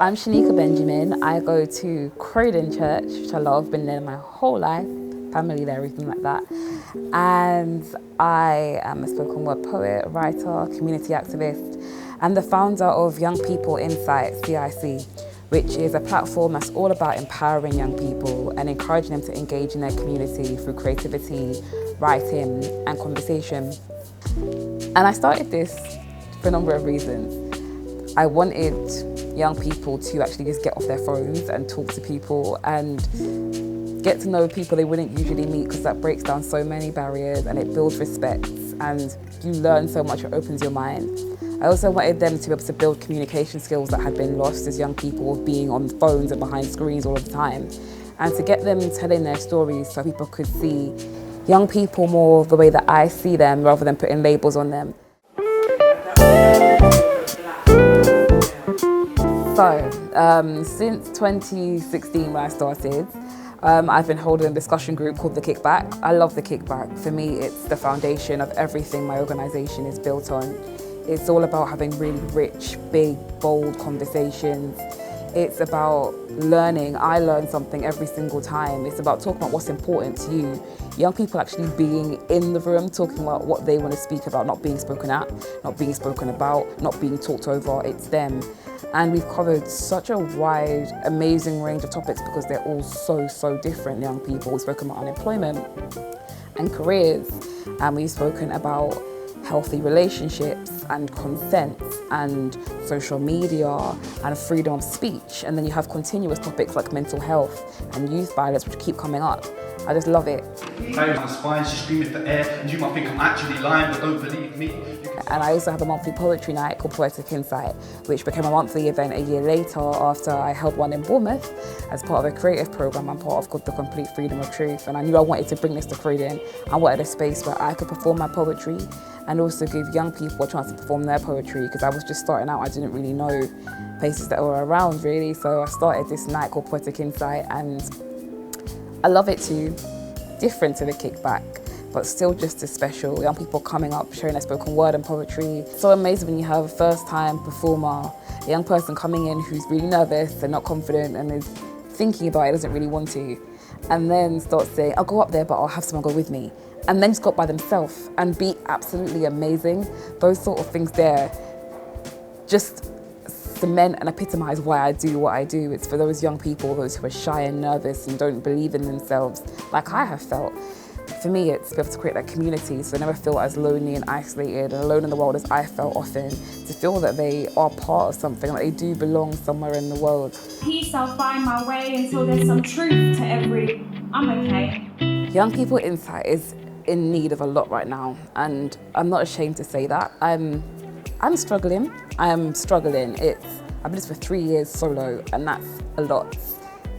I'm Shanika Benjamin. I go to Croydon Church, which I love, been there my whole life, family there, everything like that. And I am a spoken word poet, writer, community activist, and the founder of Young People Insight, CIC, which is a platform that's all about empowering young people and encouraging them to engage in their community through creativity, writing, and conversation. And I started this for a number of reasons. I wanted young people to actually just get off their phones and talk to people and get to know people they wouldn't usually meet, because that breaks down so many barriers and it builds respect and you learn so much, it opens your mind. I also wanted them to be able to build communication skills that had been lost as young people, being on phones and behind screens all of the time, and to get them telling their stories so people could see young people more the way that I see them rather than putting labels on them. So, since 2016 when I started, I've been holding a discussion group called The Kickback. I love The Kickback. For me, it's the foundation of everything my organisation is built on. It's all about having really rich, big, bold conversations. It's about learning. I learn something every single time. It's about talking about what's important to you. Young people actually being in the room, talking about what they want to speak about, not being spoken at, not being spoken about, not being talked over. It's them. And we've covered such a wide, amazing range of topics because they're all so different, young people. We've spoken about unemployment and careers, and we've spoken about healthy relationships and consent and social media and freedom of speech. And then you have continuous topics like mental health and youth violence, which keep coming up. I just love it. My spine, she's screaming for air, and you might think I'm actually lying, but don't believe me. And I also have a monthly poetry night called Poetic Insight, which became a monthly event a year later after I held one in Bournemouth as part of a creative program I'm part of called The Complete Freedom of Truth. And I knew I wanted to bring this to Croydon. I wanted a space where I could perform my poetry and also give young people a chance to perform their poetry, because I was just starting out. I didn't really know places that were around really. So I started this night called Poetic Insight, and I love it too. Different to The Kickback, but still just as special. Young people coming up, sharing their spoken word and poetry. So amazing when you have a first-time performer, a young person coming in who's really nervous and not confident and is thinking about it, doesn't really want to, and then start saying, I'll go up there, but I'll have someone go with me. And then just go up by themselves and be absolutely amazing. Those sort of things there just cement and epitomise why I do what I do. It's for those young people, those who are shy and nervous and don't believe in themselves, like I have felt. For me, it's to be able to create that community so they never feel as lonely and isolated and alone in the world as I felt often, to feel that they are part of something, that they do belong somewhere in the world. Peace, I'll find my way until there's some truth to every, I'm okay. Young People Insight is in need of a lot right now, and I'm not ashamed to say that. I'm struggling. I've been this for 3 years solo, and that's a lot.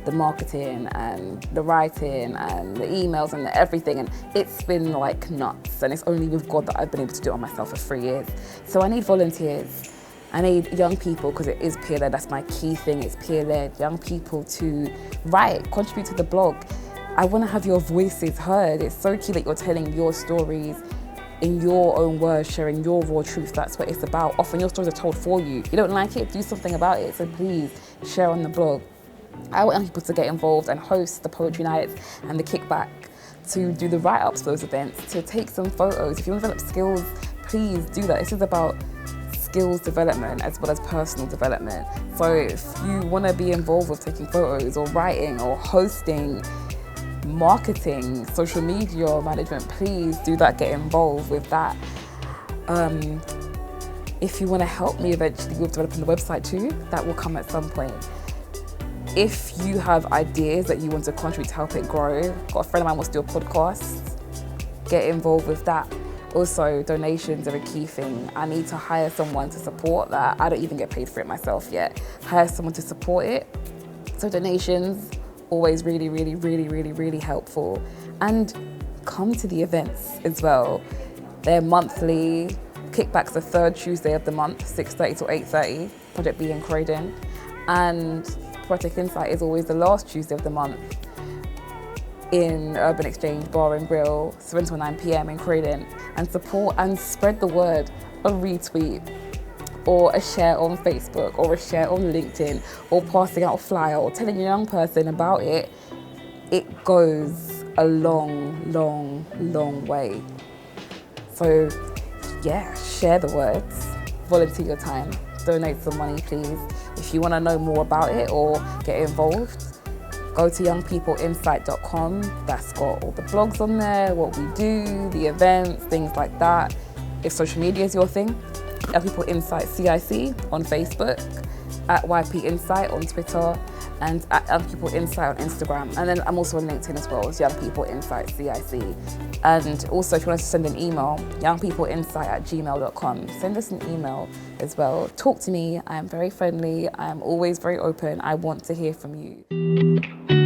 The marketing and the writing and the emails and the everything, and it's been like nuts, and it's only with God that I've been able to do it on myself for 3 years. So I need volunteers. I need young people, because it is peer-led. That's my key thing, it's peer-led. Young people to write, contribute to the blog. I want to have your voices heard. It's so key that you're telling your stories in your own words, sharing your raw truth. That's what it's about. Often your stories are told for you. You don't like it, do something about it. So please share on the blog. I want young people to get involved and host the poetry nights and the kickback, to do the write-ups for those events, to take some photos. If you want to develop skills, please do that. This is about skills development as well as personal development. So if you want to be involved with taking photos or writing or hosting, marketing, social media management, please do that, get involved with that. If you want to help me eventually with developing the website too, that will come at some point. If you have ideas that you want to contribute to help it grow, got a friend of mine wants to do a podcast, get involved with that. Also, donations are a key thing. I need to hire someone to support that. I don't even get paid for it myself yet. Hire someone to support it. So donations, always really helpful. And come to the events as well. They're monthly. Kickback's the third Tuesday of the month, 6:30 to 8:30, Project B in Croydon. And Poetic Insight is always the last Tuesday of the month in Urban Exchange Bar and Grill, 7 to 9 PM in Croydon. And support and spread the word. A retweet, or a share on Facebook or a share on LinkedIn or passing out a flyer or telling a young person about it, it goes a long, long, long way. So yeah, share the words, volunteer your time, donate some money please. If you want to know more about it or get involved, go to youngpeopleinsight.com. That's got all the blogs on there, what we do, the events, things like that. If social media is your thing, Young People Insight CIC on Facebook, at YP Insight on Twitter, and at Young People Insight on Instagram. And then I'm also on LinkedIn as well as Young People Insight CIC. And also if you want us to send an email, youngpeopleinsight@gmail.com. Send us an email as well. Talk to me, I'm very friendly, I'm always very open, I want to hear from you.